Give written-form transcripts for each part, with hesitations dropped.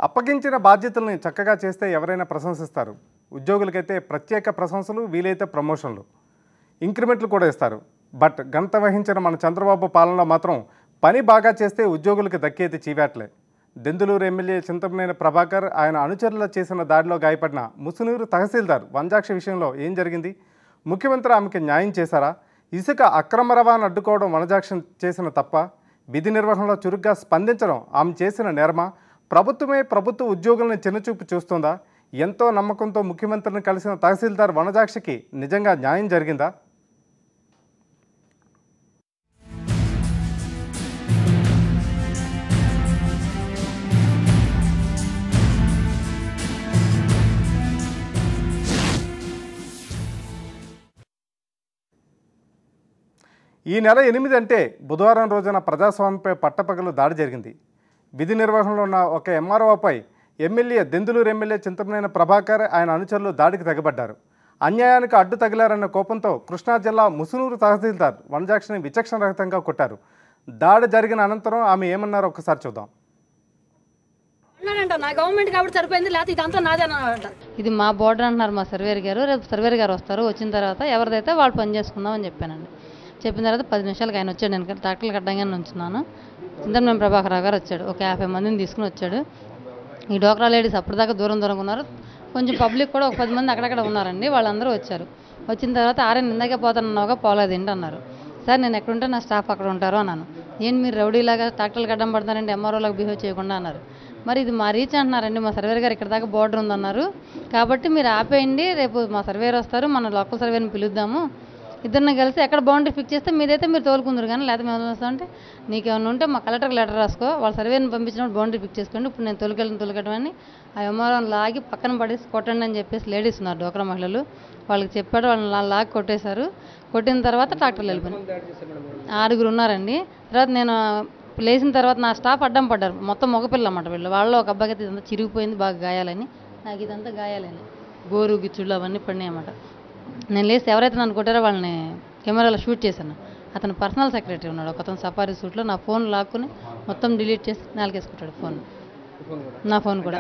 అప్పగించిన బాధ్యతల్ని చక్కగా చేస్తే ఎవరైనా ప్రశంసిస్తారు. ఉద్యోగులకైతే ప్రత్యేక ప్రశంసలు, వీలైతే ప్రమోషన్లు, ఇంక్రిమెంట్లు కూడా ఇస్తారు. బట్ గంట వహించిన మన చంద్రబాబు పాలనలో మాత్రం పని బాగా చేస్తే ఉద్యోగులకు దక్కేది చీవాట్లే. దెందులూరు ఎమ్మెల్యే చింతమనేని ప్రభాకర్ ఆయన అనుచరుల చేసిన దాడిలో గాయపడిన ముసునూరు తహసీల్దార్ వంజాక్షి విషయంలో ఏం జరిగింది? ముఖ్యమంత్రి ఆమెకి న్యాయం చేశారా? ఇసుక అక్రమ రవాణా అడ్డుకోవడం వంజాక్షి చేసిన తప్ప? విధి నిర్వహణలో చురుగ్గా స్పందించడం ఆమె చేసిన నేరమా? ప్రభుత్వమే ప్రభుత్వ ఉద్యోగులను చిన్నచూపు చూస్తుందా? ఎంతో నమ్మకంతో ముఖ్యమంత్రిని కలిసిన తహసీల్దార్ వంజాక్షికి నిజంగా న్యాయం జరిగిందా? ఈ నెల 8 అంటే బుధవారం రోజున ప్రజాస్వామ్యంపై పట్టపగలు దాడి జరిగింది. విధి నిర్వహణలో ఉన్న ఒక ఎంఆర్ఓపై ఎమ్మెల్యే దెందులూరు ఎమ్మెల్యే చింతమనేని ప్రభాకర్ ఆయన అనుచరులు దాడికి తెగబడ్డారు. అన్యాయానికి అడ్డు తగిలారన్న కోపంతో కృష్ణా జిల్లా ముసునూరు తహసీల్దార్ వంజాక్షిని విచక్షణరహితంగా కొట్టారు. దాడి జరిగిన అనంతరం ఆమె ఏమన్నారో ఒకసారి చూద్దాం. ఇది మా బోర్డర్ అంటున్నారు మా సర్వేర్ గారు. రేపు సర్వేర్ గారు వస్తారు. వచ్చిన తర్వాత ఎవరిదైతే వాళ్ళు పని చేసుకుందాం అని చెప్పానండి. చెప్పిన తర్వాత 10 నిమిషాలకు ఆయన వచ్చాడు. నేను ట్రాక్టర్లు కట్టంగానే ఉంచున్నాను. చింతమనేని ప్రభాకర్ గారు వచ్చాడు. ఒక 50 మందిని తీసుకుని వచ్చాడు. ఈ డోక్రా లేడీస్ అప్పటిదాకా దూరంగా ఉన్నారు. కొంచెం పబ్లిక్ కూడా ఒక 10 మంది అక్కడక్కడ ఉన్నారండి. వాళ్ళందరూ వచ్చారు. వచ్చిన తర్వాత ఆర్ఎన్ ఇందాకే పోతానన్నావుగా పోలేదు ఏంటి అన్నారు. సార్ నేను ఎక్కడుంటే నా స్టాఫ్ అక్కడ ఉంటారు అన్నాను. ఏంటి మీరు రౌడీలాగా ట్రాక్టర్లు కట్టడం పడతారండి, ఎంఆర్ఓలాగా బిహేవ్ చేయకుండా అన్నారు. మరి ఇది మా రీచ్ అంటున్నారండి. మా సర్వేర్ గారు ఇక్కడ దాకా బోర్డర్ ఉందన్నారు. కాబట్టి మీరు ఆపేయండి, రేపు మా సర్వేర్ వస్తారు, మన లోకల్ సర్వేని పిలుద్దాము, ఇద్దరిని కలిసి ఎక్కడ బౌండరీ ఫిక్స్ చేస్తే మీదైతే మీరు తోలుకుందరు కానీ లేకపోతే మేము వస్తామంటే నీకేమన్నా ఉంటే మా కలెక్టర్కి లెటర్ రాసుకో, వాళ్ళ సర్వేని పంపించినప్పుడు బౌండరీ ఫిక్స్ చేసుకోండి, ఇప్పుడు నేను తొలగడం అని ఆ ఎంఆర్ఓని లాగి పక్కన పడేసి కొట్టండి అని చెప్పేసి లేడీస్ ఉన్నారు డోక్రా మహిళలు. వాళ్ళకి చెప్పాడు, వాళ్ళని లాగి కొట్టేశారు. కొట్టిన తర్వాత ట్రాక్టర్లు వెళ్ళిపోయింది. 6 ఉన్నారండి. తర్వాత నేను లేచిన తర్వాత నా స్టాఫ్ అడ్డం పడ్డారు. మొత్తం మగపిల్లలు అన్నమాట వీళ్ళు. వాళ్ళలో ఒక అబ్బాయికి ఇదంతా చిరిగిపోయింది బాగా గాయాలని. నాకు ఇదంతా గాయాలని గోరు గిచ్చుళ్ళు అవన్నీ పడినాయి అన్నమాట. నేను లేసి ఎవరైతే నన్ను కొట్టారో వాళ్ళని కెమెరాలో షూట్ చేశాను. అతను పర్సనల్ సెక్రటరీ ఉన్నాడు. ఒక అతను సఫారీ సూట్లో నా ఫోన్ లాక్కుని మొత్తం డిలీట్ చేసి నాలుగేసుకుంటాడు ఫోన్. నా ఫోన్ కూడా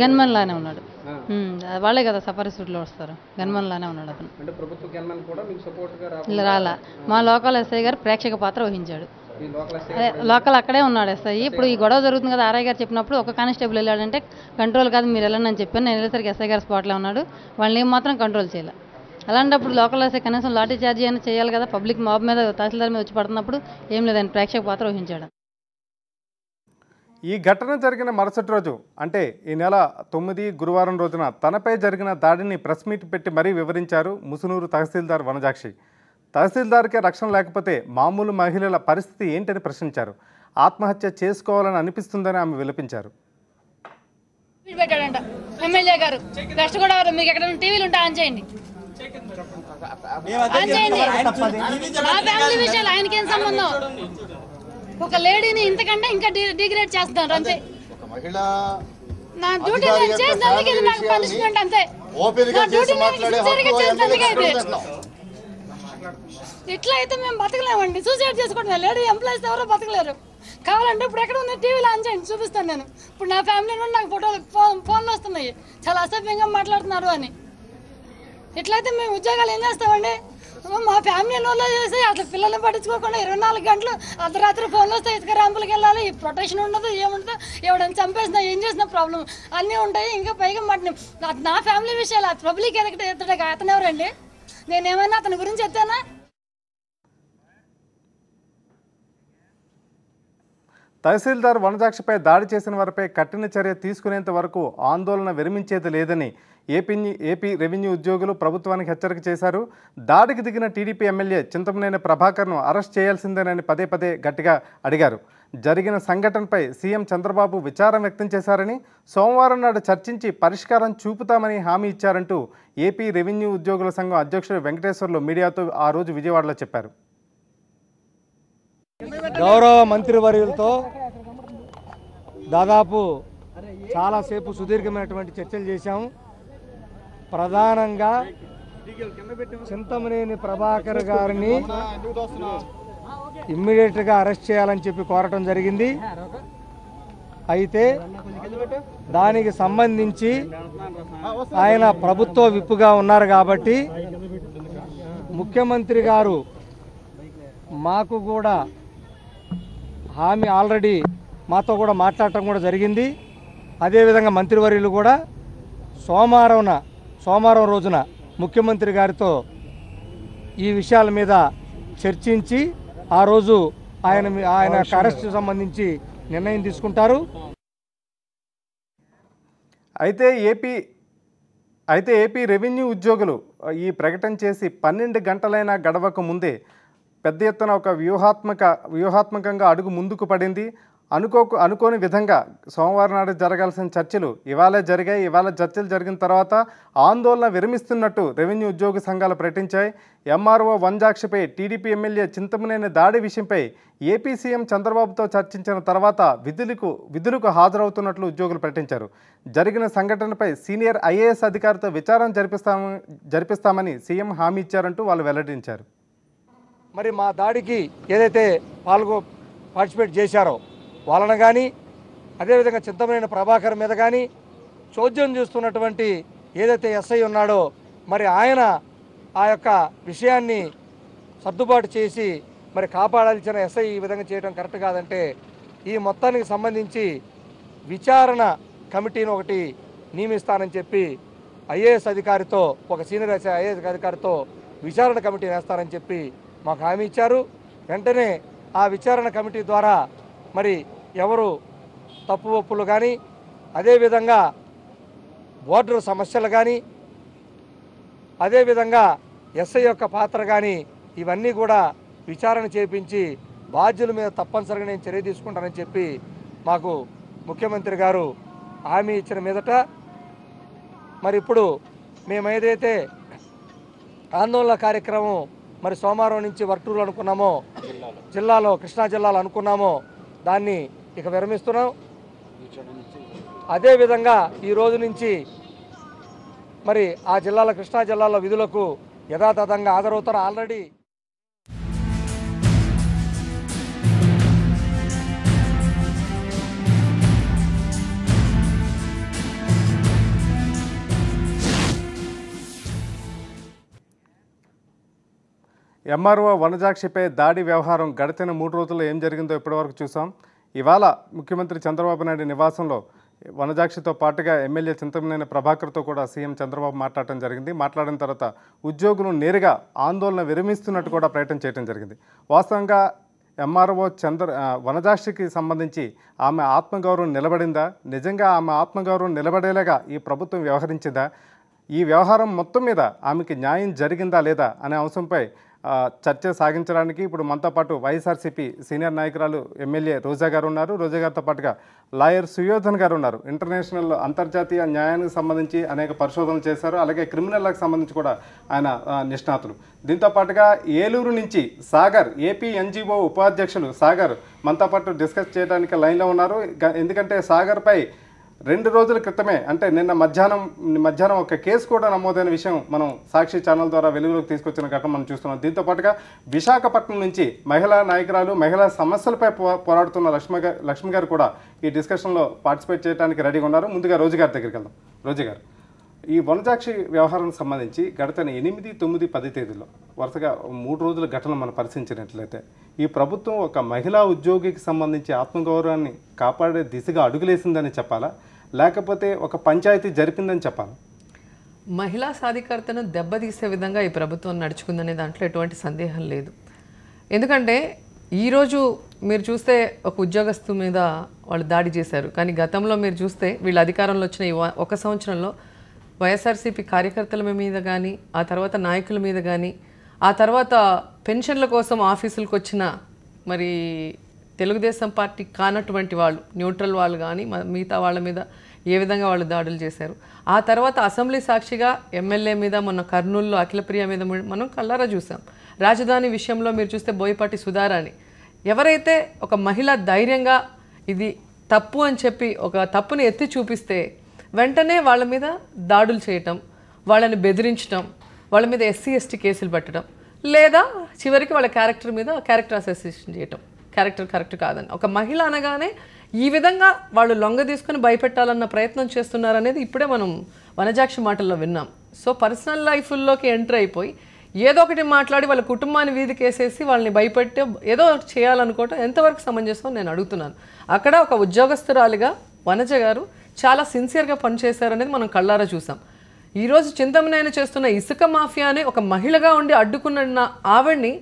గన్మెన్ లానే ఉన్నాడు. వాళ్ళే కదా సఫారీ సూట్లో వస్తారు. గన్మెన్ లానే ఉన్నాడు అతను. రాలా. మా లోకల్ ఎస్ఐ గారు ప్రేక్షక పాత్ర వహించాడు. లోకల్ అక్కడే ఉన్నాడు ఎస్ఐ. ఇప్పుడు ఈ గొడవ జరుగుతుంది కదా, ఆర్ఐ గారు చెప్పినప్పుడు ఒక కానిస్టేబుల్ వెళ్ళాడంటే కంట్రోల్ కాదు మీరు వెళ్ళండి అని చెప్పాను. నేను వెళ్ళేసరికి ఎస్ఐ గారు స్పాట్లో ఉన్నాడు. వాళ్ళని ఏం మాత్రం కంట్రోల్ చేయాలి. అలాంటప్పుడు లోకల్ ఎస్ఐ కనీసం లాఠీ చార్జీ అయినా చేయాలి కదా. పబ్లిక్ మాబ్ మీద తహసీల్దార్ మీద వచ్చి పడుతున్నప్పుడు ఏం లేదని ప్రేక్షక పాత్ర వహించాడు. ఈ ఘటన జరిగిన మరుసటి రోజు అంటే ఈ నెల 9 గురువారం రోజున తనపై జరిగిన దాడిని ప్రెస్ మీట్ పెట్టి మరీ వివరించారు ముసునూరు తహసీల్దార్ వంజాక్షి. తహసీల్దార్కే రక్షణ లేకపోతే మామూలు మహిళల పరిస్థితి ఏంటని ప్రశ్నించారు. ఆత్మహత్య చేసుకోవాలని అనిపిస్తుందని ఆమె విలపించారు. ఎమ్మెల్యే గారు వెస్ట్ గోదావరి మీకు ఎక్కడ టీవీలు ఉంటే ఆన్ చేయండి. నా ఫ్యామిలీ విషయాలు ఆయనకేం సంబంధం? ఒక లేడీని ఇంతకంటే ఇంకా డిగ్రేడ్ చేస్తున్నారు అంతే. నా డ్యూటీ నేను చేసినందుకు ఇది నాకు పనిష్మెంట్ అంతే. నా డ్యూటీ సరిగ్గా చేసినందుకే ఇది. ఇట్లా అయితే మేము బతకలేమండి. సూసైడ్ చేసుకోవడం లేడీ ఎంప్లాయీస్ ఎవరో బతకలేరు. కావాలంటే ఇప్పుడు ఎక్కడ ఉంది టీవీలో ఆన్ చేయండి చూపిస్తాను నేను. ఇప్పుడు నా ఫ్యామిలీ నుండి నాకు ఫోన్లు వస్తున్నాయి చాలా అసభ్యంగా మాట్లాడుతున్నారు అని. ఇట్లయితే మేము ఉద్యోగాలు ఏం చేస్తామండి? మా ఫ్యామిలీలో చేసి అట్లా పిల్లల్ని పట్టించుకోకుండా 24 గంటలు అర్ధరాత్రి ఫోన్లు వస్తే ఇసుక ర్యాంపులకి వెళ్ళాలి. ప్రొటెక్షన్ ఉండదు, ఏముండదు. ఎవడని చంపేసినా ఏం చేసినా ప్రాబ్లం అన్నీ ఉంటాయి. ఇంకా పైగా నా ఫ్యామిలీ విషయాలు పబ్లిక్ ఎత్తడే అతను ఎవరండి? నేనేమైనా అతని గురించి ఎత్తానా? తహసీల్దార్ వంజాక్షిపై దాడి చేసిన వారిపై కఠిన చర్య తీసుకునేంత వరకు ఆందోళన విరమించేది లేదని ఏపీ రెవెన్యూ ఉద్యోగులు ప్రభుత్వానికి హెచ్చరిక చేశారు. దాడికి దిగిన టీడీపీ ఎమ్మెల్యే చింతమనేని ప్రభాకర్ను అరెస్ట్ చేయాల్సిందేనని పదే గట్టిగా అడిగారు. జరిగిన సంఘటనపై సీఎం చంద్రబాబు విచారం వ్యక్తం చేశారని, సోమవారం నాడు చర్చించి పరిష్కారం చూపుతామని హామీ ఇచ్చారంటూ ఏపీ రెవెన్యూ ఉద్యోగుల సంఘం అధ్యక్షుడు వెంకటేశ్వర్లు మీడియాతో ఆ రోజు విజయవాడలో చెప్పారు. గౌరవ మంత్రివర్యులతో దాదాపు చాలాసేపు సుదీర్ఘమైనటువంటి చర్చలు చేశాము. ప్రధానంగా చింతమనేని ప్రభాకర్ గారిని ఇమ్మీడియట్గా అరెస్ట్ చేయాలని చెప్పి కోరటం జరిగింది. అయితే దానికి సంబంధించి ఆయన ప్రభుత్వ విప్పుగా ఉన్నారు కాబట్టి ముఖ్యమంత్రి గారు మాకు కూడా హామీ ఆల్రెడీ మాతో కూడా మాట్లాడటం కూడా జరిగింది. అదేవిధంగా మంత్రివర్యులు కూడా సోమవారం రోజున ముఖ్యమంత్రి గారితో ఈ విషయాల మీద చర్చించి ఆ రోజు ఆయన అరెస్టు సంబంధించి నిర్ణయం తీసుకుంటారు. అయితే ఏపీ రెవెన్యూ ఉద్యోగులు ఈ ప్రకటన చేసి 12 గంటలైనా గడవక ముందే పెద్ద ఎత్తున ఒక వ్యూహాత్మకంగా అడుగు ముందుకు పడింది. అనుకోని విధంగా సోమవారం నాడు జరగాల్సిన చర్చలు ఇవాళ జరిగాయి. ఇవాళ చర్చలు జరిగిన తర్వాత ఆందోళన విరమిస్తున్నట్టు రెవెన్యూ ఉద్యోగ సంఘాలు ప్రకటించాయి. ఎంఆర్ఓ వంజాక్షిపై టీడీపీ ఎమ్మెల్యే చింతమనేని దాడి విషయంపై ఏపీ సీఎం చంద్రబాబుతో చర్చించిన తర్వాత విధులకు హాజరవుతున్నట్లు ఉద్యోగులు ప్రకటించారు. జరిగిన సంఘటనపై సీనియర్ ఐఏఎస్ అధికారితో విచారణ జరిపిస్తామని సీఎం హామీ ఇచ్చారంటూ వాళ్ళు వెల్లడించారు. మరి మా దాడికి ఏదైతే పార్టిసిపేట్ చేశారో వాళ్ళని కానీ అదేవిధంగా చింతమనేని ప్రభాకర్ మీద కానీ చోద్యం చేస్తున్నటువంటి ఏదైతే ఎస్ఐ ఉన్నాడో మరి ఆయన ఆ యొక్క విషయాన్ని సర్దుబాటు చేసి మరి కాపాడాల్సిన ఎస్ఐ ఈ విధంగా చేయడం కరెక్ట్ కాదంటే ఈ మొత్తానికి సంబంధించి విచారణ కమిటీని ఒకటి నియమిస్తానని చెప్పి ఐఏఎస్ అధికారితో ఒక సీనియర్ ఐఏఎస్ అధికారితో విచారణ కమిటీ వేస్తారని చెప్పి మాకు హామీ ఇచ్చారు. వెంటనే ఆ విచారణ కమిటీ ద్వారా మరి ఎవరు తప్పు ఒప్పులు కానీ అదేవిధంగా బోర్డర్ సమస్యలు కానీ అదేవిధంగా ఎస్ఐ యొక్క పాత్ర కానీ ఇవన్నీ కూడా విచారణ చేపించి బాధ్యుల మీద తప్పనిసరిగా నేను చర్య తీసుకుంటానని చెప్పి మాకు ముఖ్యమంత్రి గారు హామీ ఇచ్చిన మీదట మరి ఇప్పుడు మేము ఏదైతే ఆందోళన కార్యక్రమం మరి సోమవారం నుంచి వర్టూరు అనుకున్నామో జిల్లాలో కృష్ణా జిల్లాలో అనుకున్నామో దాన్ని ఇక విరమిస్తున్నాం. అదేవిధంగా ఈ రోజు నుంచి మరి ఆ జిల్లాలో కృష్ణా జిల్లాలో విధులకు యథాతథంగా హాజరవుతారు. ఆల్రెడీ ఎంఆర్ఓ వనజాక్షిపై దాడి వ్యవహారం గడిచిన 3 రోజుల్లో ఏం జరిగిందో ఇప్పటివరకు చూసాం. ఇవాళ ముఖ్యమంత్రి చంద్రబాబు నాయుడు నివాసంలో వనజాక్షితో పాటుగా ఎమ్మెల్యే చింతమనేని ప్రభాకర్తో కూడా సీఎం చంద్రబాబు మాట్లాడటం జరిగింది. మాట్లాడిన తర్వాత ఉద్యోగులు నేరుగా ఆందోళన విరమిస్తున్నట్టు కూడా ప్రకటన చేయడం జరిగింది. వాస్తవంగా ఎంఆర్ఓ వనజాక్షికి సంబంధించి ఆమె ఆత్మగౌరవం నిలబడిందా? నిజంగా ఆమె ఆత్మగౌరవం నిలబడేలాగా ఈ ప్రభుత్వం వ్యవహరించిందా? ఈ వ్యవహారం మొత్తం మీద ఆమెకి న్యాయం జరిగిందా లేదా అనే అంశంపై చర్చ సాగించడానికి ఇప్పుడు మనతో పాటు వైఎస్ఆర్సీపీ సీనియర్ నాయకురాలు ఎమ్మెల్యే రోజా గారు ఉన్నారు. రోజా గారితో పాటుగా లాయర్ సుయోధన్ గారు ఉన్నారు. ఇంటర్నేషనల్ అంతర్జాతీయ న్యాయానికి సంబంధించి అనేక పరిశోధనలు చేశారు. అలాగే క్రిమినల్లకు సంబంధించి కూడా ఆయన నిష్ణాతులు. దీంతో పాటుగా ఏలూరు నుంచి సాగర్ ఏపీ ఎన్జిఓ ఉపాధ్యక్షులు సాగర్ మనతో పాటు డిస్కస్ చేయడానికి లైన్లో ఉన్నారు. ఎందుకంటే సాగర్పై 2 రోజుల క్రితమే అంటే నిన్న మధ్యాహ్నం ఒక కేసు కూడా నమోదైన విషయం మనం సాక్షి ఛానల్ ద్వారా వెలుగులోకి తీసుకొచ్చిన ఘటన మనం చూస్తున్నాం. దీంతో పాటుగా విశాఖపట్నం నుంచి మహిళా నాయకురాలు మహిళా సమస్యలపై పోరాడుతున్న లక్ష్మి గారు కూడా ఈ డిస్కషన్లో పార్టిసిపేట్ చేయడానికి రెడీగా ఉన్నారు. ముందుగా రోజు గారి దగ్గరికి వెళ్దాం. రోజు గారు, ఈ వనజాక్షి వ్యవహారానికి సంబంధించి గడిచిన 8, 9, 10 తేదీల్లో వరుసగా 3 రోజుల ఘటన మనం పరిశీలించినట్లయితే ఈ ప్రభుత్వం ఒక మహిళా ఉద్యోగికి సంబంధించి ఆత్మగౌరవాన్ని కాపాడే దిశగా అడుగులేసిందని చెప్పాలా, లేకపోతే ఒక పంచాయతీ జరిపిందని చెప్పాలా? మహిళా సాధికారతను దెబ్బతీసే విధంగా ఈ ప్రభుత్వం నడుచుకుందనే దాంట్లో ఎటువంటి సందేహం లేదు. ఎందుకంటే ఈరోజు మీరు చూస్తే ఒక ఉద్యోగస్తు మీద వాళ్ళు దాడి చేశారు. కానీ గతంలో మీరు చూస్తే వీళ్ళు అధికారంలో వచ్చిన 1 సంవత్సరంలో వైఎస్ఆర్సీపీ కార్యకర్తల మీద కానీ ఆ తర్వాత నాయకుల మీద కానీ ఆ తర్వాత పెన్షన్ల కోసం ఆఫీసులకు వచ్చిన మరి తెలుగుదేశం పార్టీ కానటువంటి వాళ్ళు న్యూట్రల్ వాళ్ళు కానీ మిగతా వాళ్ళ మీద ఏ విధంగా వాళ్ళు దాడులు చేశారు. ఆ తర్వాత అసెంబ్లీ సాక్షిగా ఎమ్మెల్యే మీద మొన్న కర్నూలులో అఖిలప్రియ మీద మనం కళ్ళారా చూసాం. రాజధాని విషయంలో మీరు చూస్తే బోయపాటి సుధారాణి ఎవరైతే ఒక మహిళ ధైర్యంగా ఇది తప్పు అని చెప్పి ఒక తప్పుని ఎత్తి చూపిస్తే వెంటనే వాళ్ళ మీద దాడులు చేయటం, వాళ్ళని బెదిరించడం, వాళ్ళ మీద SC ST కేసులు పెట్టడం, లేదా చివరికి వాళ్ళ క్యారెక్టర్ మీద క్యారెక్టర్ అసోసియేషన్ చేయటం, క్యారెక్టర్ కరెక్ట్ కాదని. ఒక మహిళ అనగానే ఈ విధంగా వాళ్ళు లొంగ తీసుకుని భయపెట్టాలన్న ప్రయత్నం చేస్తున్నారనేది ఇప్పుడే మనం వనజాక్షి మాటల్లో విన్నాం. సో పర్సనల్ లైఫ్లోకి ఎంటర్ అయిపోయి ఏదో ఒకటి మాట్లాడి వాళ్ళ కుటుంబాన్ని వీధికేసేసి వాళ్ళని భయపెట్టి ఏదో ఒకటి చేయాలనుకోవటం ఎంతవరకు సమంజసం నేను అడుగుతున్నాను. అక్కడ ఒక ఉద్యోగస్తురాలిగా వనజ గారు చాలా సిన్సియర్గా పనిచేశారనేది మనం కళ్ళారా చూసాం. ఈరోజు చింతమనేని చేస్తున్న ఇసుక మాఫియాని ఒక మహిళగా ఉండి అడ్డుకున్న ఆవిడ్ని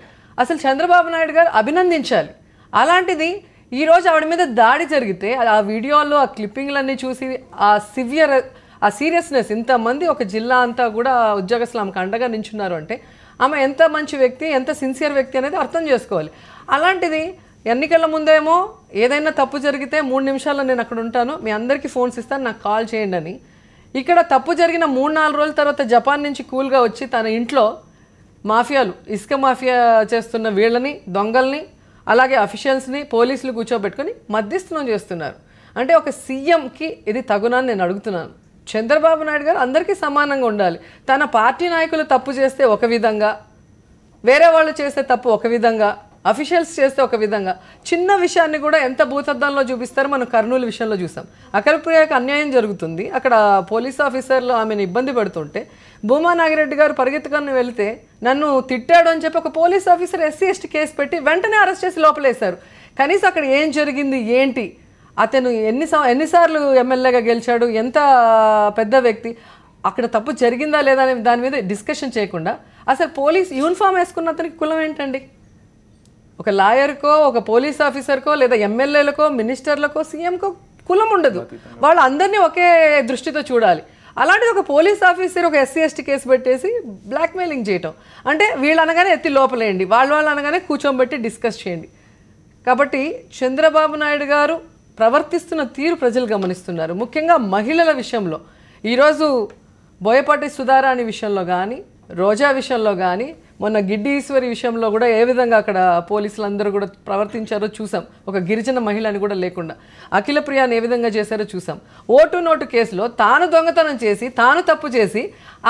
అసలు చంద్రబాబు నాయుడు గారు అభినందించాలి. అలాంటిది ఈరోజు ఆవిడ మీద దాడి జరిగితే ఆ వీడియోలో ఆ క్లిప్పింగ్లన్నీ చూసి ఆ సీరియస్నెస్, ఇంతమంది ఒక జిల్లా అంతా కూడా ఉద్యోగస్తులు ఆమెకు అండగా నించున్నారు అంటే ఆమె ఎంత మంచి వ్యక్తి, ఎంత సిన్సియర్ వ్యక్తి అనేది అర్థం చేసుకోవాలి. అలాంటిది ఎన్నికల ముందేమో ఏదైనా తప్పు జరిగితే 3 నిమిషాల్లో నేను అక్కడ ఉంటాను, మీ అందరికీ ఫోన్స్ ఇస్తాను, నాకు కాల్ చేయండి అని. ఇక్కడ తప్పు జరిగిన 3-4 రోజుల తర్వాత జపాన్ నుంచి కూల్గా వచ్చి తన ఇంట్లో మాఫియాలు, ఇసుక మాఫియా చేస్తున్న వీళ్ళని, దొంగల్ని, అలాగే అఫీషియల్స్ని, పోలీసులు కూర్చోబెట్టుకొని మధ్యస్థనం చేస్తున్నారు. అంటే ఒక సీఎంకి ఇది తగునని నేను అడుగుతున్నాను. చంద్రబాబు నాయుడు గారు అందరికీ సమానంగా ఉండాలి. తన పార్టీ నాయకులు తప్పు చేస్తే ఒక విధంగా, వేరే వాళ్ళు చేస్తే తప్పు ఒక విధంగా, అఫీషియల్స్ చేస్తే ఒక విధంగా, చిన్న విషయాన్ని కూడా ఎంత భూతద్దంలో చూపిస్తారో మనం కర్నూలు విషయంలో చూసాం. అఖిలప్రియకి అన్యాయం జరుగుతుంది, అక్కడ పోలీస్ ఆఫీసర్లు ఆమెను ఇబ్బంది పెడుతుంటే భూమా నాగిరెడ్డి గారు పరిగెత్తుకొని వెళితే నన్ను తిట్టాడు అని చెప్పి ఒక పోలీస్ ఆఫీసర్ SC/ST కేసు పెట్టి వెంటనే అరెస్ట్ చేసి లోపలేశారు. కనీసం అక్కడ ఏం జరిగింది ఏంటి, అతను ఎన్నిసార్లు ఎమ్మెల్యేగా గెలిచాడు, ఎంత పెద్ద వ్యక్తి, అక్కడ తప్పు జరిగిందా లేదా అనే దాని మీద డిస్కషన్ చేయకుండా అసలు పోలీస్ యూనిఫామ్ వేసుకున్న అతనికి కులం ఏంటండి? ఒక లాయర్కో, ఒక పోలీస్ ఆఫీసర్కో, లేదా ఎమ్మెల్యేలకో, మినిస్టర్లకో, సీఎంకో కులం ఉండదు. వాళ్ళు అందరినీ ఒకే దృష్టితో చూడాలి. అలాంటిది ఒక పోలీస్ ఆఫీసర్ ఒక SC/ST కేసు పెట్టేసి బ్లాక్మెయిలింగ్ చేయటం అంటే వీళ్ళు అనగానే ఎత్తి లోపలేయండి, వాళ్ళు అనగానే కూర్చోబెట్టి డిస్కస్ చేయండి. కాబట్టి చంద్రబాబు నాయుడు గారు ప్రవర్తిస్తున్న తీరు ప్రజలు గమనిస్తున్నారు. ముఖ్యంగా మహిళల విషయంలో ఈరోజు బోయపాటి సుధారాణి విషయంలో కానీ, రోజా విషయంలో కానీ, మొన్న గిడ్డి ఈశ్వరి విషయంలో కూడా ఏ విధంగా అక్కడ పోలీసులందరూ కూడా ప్రవర్తించారో చూసాం. ఒక గిరిజన మహిళని కూడా లేకుండా అఖిలప్రియాని ఏ విధంగా చేశారో చూసాం. ఓటు నోటు కేసులో తాను దొంగతనం చేసి, తాను తప్పు చేసి,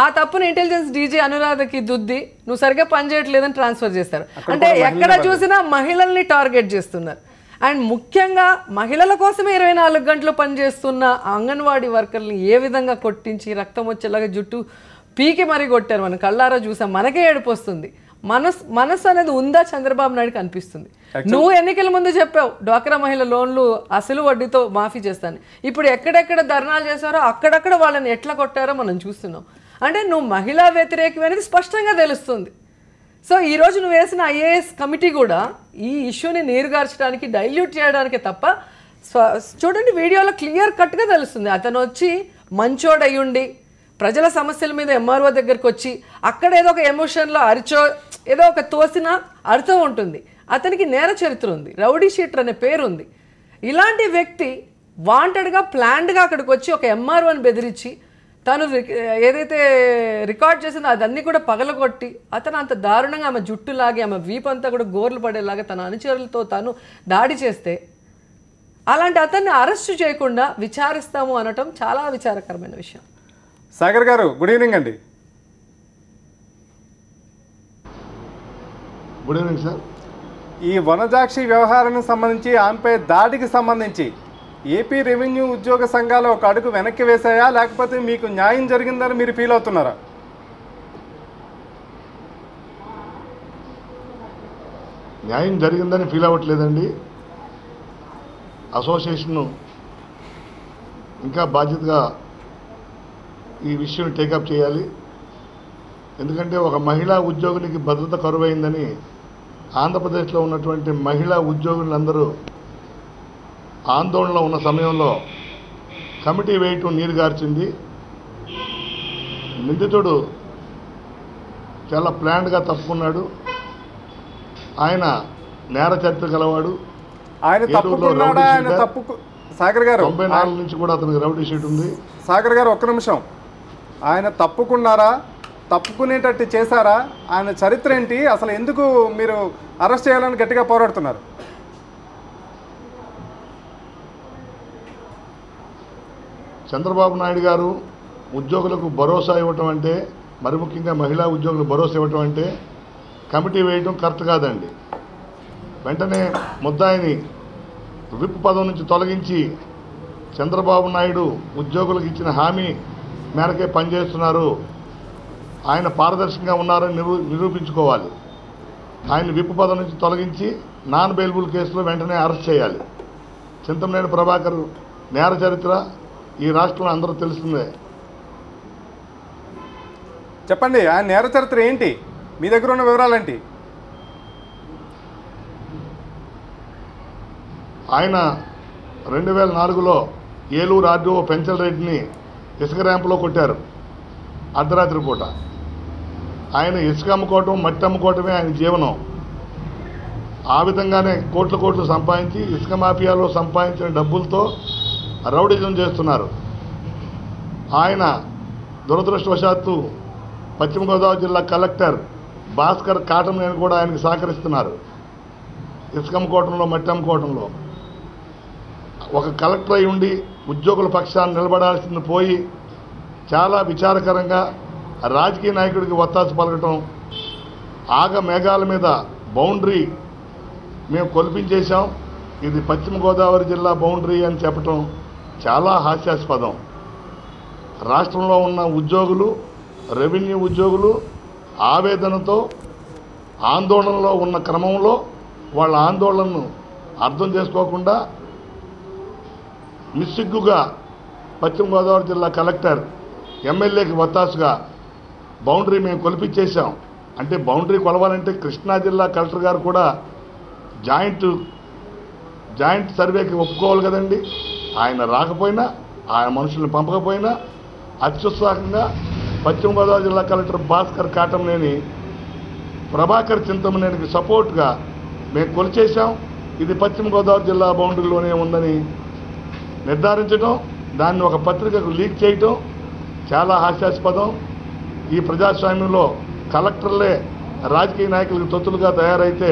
ఆ తప్పును ఇంటెలిజెన్స్ డీజీ అనురాధకి దుద్ది నువ్వు సరిగ్గా పనిచేయట్లేదని ట్రాన్స్ఫర్ చేస్తారు. అంటే ఎక్కడ చూసినా మహిళల్ని టార్గెట్ చేస్తున్నారు. అండ్ ముఖ్యంగా మహిళల కోసమే 24 గంటలు పనిచేస్తున్న అంగన్వాడీ వర్కర్ని ఏ విధంగా కొట్టించి రక్తం వచ్చేలాగా జుట్టు పీకి మరీ కొట్టారు. మనం కళ్ళారా చూసాం. మనకే ఏడుపు వస్తుంది. మనసు అనేది ఉందా చంద్రబాబు నాయుడుకి అనిపిస్తుంది. నువ్వు ఎన్నికల ముందు చెప్పావు డ్వాక్రా మహిళ లోన్లు అసలు వడ్డీతో మాఫీ చేస్తాను. ఇప్పుడు ఎక్కడెక్కడ ధర్నాలు చేశారో అక్కడక్కడ వాళ్ళని ఎట్లా కొట్టారో మనం చూస్తున్నాం. అంటే నువ్వు మహిళా వ్యతిరేకం అనేది స్పష్టంగా తెలుస్తుంది. సో ఈరోజు నువ్వు వేసిన IAS కమిటీ కూడా ఈ ఇష్యూని నీరుగార్చడానికి, డైల్యూట్ చేయడానికే తప్ప చూడండి వీడియోలో క్లియర్ కట్గా తెలుస్తుంది. అతను వచ్చి మంచోడు అయ్యుండి ప్రజల సమస్యల మీద MRO దగ్గరికి వచ్చి అక్కడ ఏదో ఒక ఎమోషన్లో అరిచో ఏదో ఒక తోసిన అర్థం ఉంటుంది. అతనికి నేర చరిత్ర ఉంది, రౌడీ షీటర్ అనే పేరు ఉంది. ఇలాంటి వ్యక్తి వాంటెడ్గా ప్లాన్డ్గా అక్కడికి వచ్చి ఒక MROని బెదిరించి తను ఏదైతే రికార్డ్ చేసిందో అదన్నీ కూడా పగలగొట్టి అతను అంత దారుణంగా ఆమె జుట్టులాగి ఆమె వీపంతా కూడా గోర్లు పడేలాగా తన అనుచరులతో తాను దాడి చేస్తే అలాంటి అతన్ని అరెస్టు చేయకుండా విచారిస్తాము అనటం చాలా విచారకరమైన విషయం. సాగర్ గారు గుడ్ ఈవినింగ్ అండి. Good evening sir. ఈ వనజాక్షి వ్యవహారానికి సంబంధించి ఆమెపై దాడికి సంబంధించి ఏపీ రెవెన్యూ ఉద్యోగ సంఘాలు ఒక అడుగు వెనక్కి వేశాయా, లేకపోతే మీకు న్యాయం జరిగిందని మీరు ఫీల్ అవుతున్నారా? న్యాయం జరిగిందని ఫీల్ అవ్వట్లేదండి. అసోసియేషన్ ఇంకా బాధ్యతగా ఈ విషయం టేకప్ చేయాలి. ఎందుకంటే ఒక మహిళా ఉద్యోగునికి భద్రత కరువైందని ఆంధ్రప్రదేశ్లో ఉన్నటువంటి మహిళా ఉద్యోగులందరూ ఆందోళనలో ఉన్న సమయంలో కమిటీ వేయటం నీరుగార్చింది. నిందితుడు చాలా ప్లాన్డ్గా తప్పుకున్నాడు. ఆయన నేర చరిత్ర గలవాడు. ఆయన తప్పుకున్నాడా? ఆయన సాగర్ గారు 94 నుంచి కూడా అతనికి రౌడీ షీట్ ఉంది. సాగర్ గారు ఒక్క నిమిషం. ఆయన తప్పుకున్నారా, తప్పుకునేటట్టు చేశారా, ఆయన చరిత్ర ఏంటి, అసలు ఎందుకు మీరు అరెస్ట్ చేయాలని గట్టిగా పోరాడుతున్నారు? చంద్రబాబు నాయుడు గారు ఉద్యోగులకు భరోసా ఇవ్వటం అంటే, మరి ముఖ్యంగా మహిళా ఉద్యోగులకు భరోసా ఇవ్వటం అంటే కమిటీ వేయటం కరెక్ట్ కాదండి. వెంటనే ముద్దాయిని విప్ పదవి నుంచి తొలగించి చంద్రబాబు నాయుడు ఉద్యోగులకు ఇచ్చిన హామీ మేరకే పనిచేస్తున్నారు, ఆయన పారదర్శకంగా ఉన్నారని నిరూపించుకోవాలి. ఆయన విప్ పదవి నుంచి తొలగించి నాన్ బెయిలబుల్ కేసులో వెంటనే అరెస్ట్ చేయాలి. చింతమనేని ప్రభాకర్ నేర చరిత్ర ఈ రాష్ట్రంలో అందరూ తెలిసిందే. చెప్పండి, ఆ నేర చరిత్ర ఏంటి, మీ దగ్గర ఉన్న వివరాలేంటి? ఆయన 2004లో ఏలూరు ఆర్డీఓ పెంచల్ రెడ్డిని ఇసుక ర్యాంపులో కొట్టారు అర్ధరాత్రి పూట. ఆయన ఇసుక అమ్ముకోవటం, మట్టి అమ్ముకోవటమే ఆయన జీవనం. ఆ విధంగానే కోట్లు సంపాదించి ఇసుక మాఫియాలో సంపాదించిన డబ్బులతో రౌడీజం చేస్తున్నారు. ఆయన దురదృష్టవశాత్తు పశ్చిమ గోదావరి జిల్లా కలెక్టర్ భాస్కర్ కాటమనేని కూడా ఆయనకు సహకరిస్తున్నారు ఇసుక అమ్ముకోవటంలో, మట్టి అమ్ముకోవటంలో. ఒక కలెక్టర్ అయి ఉండి ఉద్యోగుల పక్షాన్ని నిలబడాల్సింది పోయి చాలా విచారకరంగా రాజకీయ నాయకుడికి ఒత్తాసు పలకటం, ఆగ మేఘాల మీద బౌండరీ మేము కొల్పించేశాం, ఇది పశ్చిమ గోదావరి జిల్లా బౌండరీ అని చెప్పటం చాలా హాస్యాస్పదం. రాష్ట్రంలో ఉన్న ఉద్యోగులు, రెవెన్యూ ఉద్యోగులు ఆవేదనతో ఆందోళనలో ఉన్న క్రమంలో వాళ్ళ ఆందోళనను అర్థం చేసుకోకుండా నిస్సిగ్గుగా పశ్చిమ గోదావరి జిల్లా కలెక్టర్ ఎమ్మెల్యేకి ఒత్తాసుగా బౌండరీ మేము కొలిపించేశాం అంటే, బౌండరీ కొలవాలంటే కృష్ణా జిల్లా కలెక్టర్ గారు కూడా జాయింట్ సర్వేకి ఒప్పుకోవాలి కదండి. ఆయన రాకపోయినా, ఆయన మనుషులను పంపకపోయినా అత్యుత్సాహంగా పశ్చిమ గోదావరి జిల్లా కలెక్టర్ భాస్కర్ కాటమనేని ప్రభాకర్ చింతమనేనికి సపోర్ట్గా మేము కొలిచేశాం, ఇది పశ్చిమ గోదావరి జిల్లా బౌండరీలోనే ఉందని నిర్ధారించడం, దాన్ని ఒక పత్రికకు లీక్ చేయటం చాలా హాస్యాస్పదం. ఈ ప్రజాస్వామ్యంలో కలెక్టర్లే రాజకీయ నాయకులకు తొత్తులుగా తయారైతే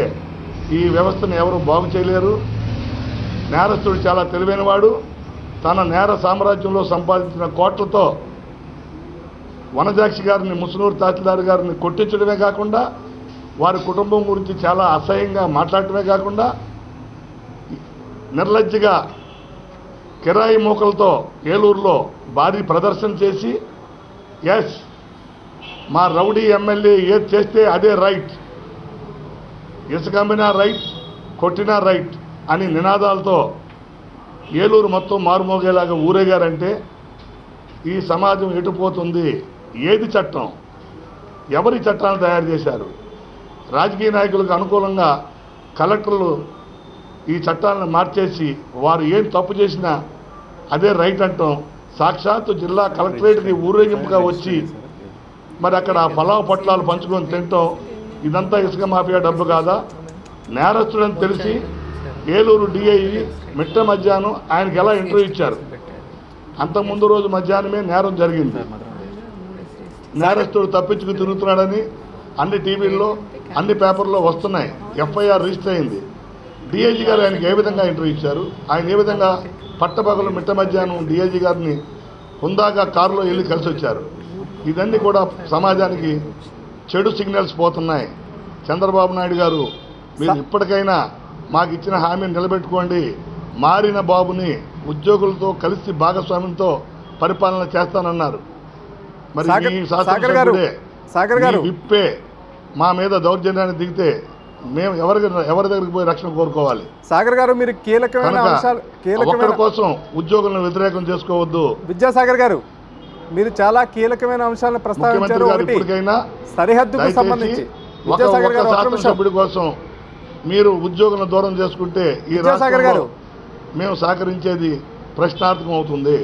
ఈ వ్యవస్థను ఎవరు బాగు చేయలేరు. నేరస్తుడు చాలా తెలివైనవాడు. తన నేర సామ్రాజ్యంలో సంపాదించిన కోట్లతో వనజాక్షి గారిని, ముసునూరు తహసీల్దార్ గారిని కొట్టించడమే కాకుండా వారి కుటుంబం గురించి చాలా అసహ్యంగా మాట్లాడటమే కాకుండా నిర్లజ్జగా కిరాయి మూకలతో ఏలూరులో భారీ ప్రదర్శన చేసి, ఎస్ మా రౌడీ ఎమ్మెల్యే ఏది చేస్తే అదే రైట్, ఇసుక అమ్మినా రైట్, కొట్టినా రైట్ అని నినాదాలతో ఏలూరు మొత్తం మారుమోగేలాగా ఊరేగారంటే ఈ సమాజం ఎటుపోతుంది? ఏది చట్టం? ఎవరి చట్టాలను తయారు చేశారు? రాజకీయ నాయకులకు అనుకూలంగా కలెక్టర్లు ఈ చట్టాలను మార్చేసి వారు ఏం తప్పు చేసినా అదే రైట్ అంటాం. సాక్షాత్తు జిల్లా కలెక్టరేట్కి ఊరేగింపుగా వచ్చి మరి అక్కడ పలావ్ పొట్లాలు పంచుకొని తింటాం. ఇదంతా ఇసుక మాఫియా డబ్బు కాదా? నేరస్తుడని తెలిసి ఏలూరు డిఐ మిట్ట మధ్యాహ్నం ఆయనకి ఎలా ఇంటర్వ్యూ ఇచ్చారు? అంతకుముందు రోజు మధ్యాహ్నమే నేరం జరిగింది. నేరస్తుడు తప్పించుకు తిరుగుతున్నాడని అన్ని టీవీల్లో, అన్ని పేపర్లో వస్తున్నాయి. ఎఫ్ఐఆర్ రిజిస్టర్ అయింది. డిఐజీ గారు ఆయనకి ఏ విధంగా ఇంటర్వ్యూ ఇచ్చారు? ఆయన ఏ విధంగా పట్టపగలు మిట్ట మధ్యాహ్నం డిఐజీ గారిని హుందాగా కారులో వెళ్ళి కలిసి వచ్చారు? ఇవన్నీ కూడా సమాజానికి చెడు సిగ్నల్స్ పోతున్నాయి. చంద్రబాబు నాయుడు గారు, మీరు ఇప్పటికైనా మాకు ఇచ్చిన హామీని నిలబెట్టుకోండి. మారిన బాబుని ఉద్యోగులతో కలిసి భాగస్వామ్యంతో పరిపాలన చేస్తానన్నారు. మరి ఈ శాసనసభ్యుడే విప్పే మా మీద దౌర్జన్యాన్ని దిగితే మేము ఎవరి దగ్గరికి పోయి రక్షణ కోరుకోవాలి? సాగర్ గారు, మీరు కీలకమైన ఒక్కడి కోసం ఉద్యోగులను వ్యతిరేకం చేసుకోవద్దు. విద్యాసాగర్ గారు, మీరు చాలా కీలకమైన అంశాలను ప్రస్తావించారు. ఇప్పటికైనా సరిహద్దుకు సంబంధించి శాసనసభ్యుడి కోసం మీరు ఉద్యోగులను దూరం చేసుకుంటే ఈ రాష్ట్రంలో మేము సహకరించేది ప్రశ్నార్థకం అవుతుంది.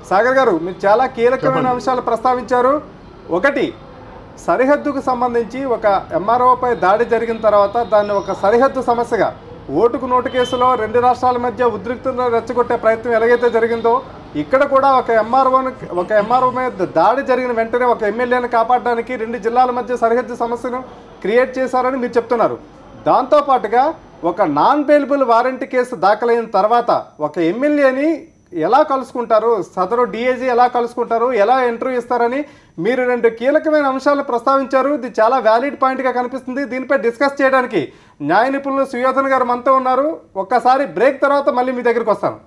సాగర్ గారు, మీరు చాలా కీలకమైన అంశాలు ప్రస్తావించారు. ఒకటి, సరిహద్దుకు సంబంధించి ఒక ఎంఆర్ఓపై దాడి జరిగిన తర్వాత దాన్ని ఒక సరిహద్దు సమస్యగా, ఓటుకు నోటు కేసులో 2 రాష్ట్రాల మధ్య ఉద్రిక్తతను రెచ్చగొట్టే ప్రయత్నం ఎలాగైతే జరిగిందో, ఇక్కడ కూడా ఒక ఎంఆర్ఓ మీద దాడి జరిగిన వెంటనే ఒక ఎమ్మెల్యేని కాపాడడానికి 2 జిల్లాల మధ్య సరిహద్దు సమస్యను క్రియేట్ చేశారని మీరు చెప్తున్నారు. దాంతోపాటుగా ఒక నాన్ బెయిలబుల్ వారెంట్ కేసు దాఖలైన తర్వాత ఒక ఎమ్మెల్యేని ఎలా కలుసుకుంటారు, సదరు డిఐజీ ఎలా కలుసుకుంటారు, ఎలా ఇంటర్వ్యూ ఇస్తారని మీరు 2 కీలకమైన అంశాలను ప్రస్తావించారు. ఇది చాలా వ్యాలిడ్ పాయింట్గా కనిపిస్తుంది. దీనిపై డిస్కస్ చేయడానికి న్యాయ నిపుణులు సుయోధన్ గారు మనతో ఉన్నారు. ఒక్కసారి బ్రేక్ తర్వాత మళ్ళీ మీ దగ్గరికి వస్తాను.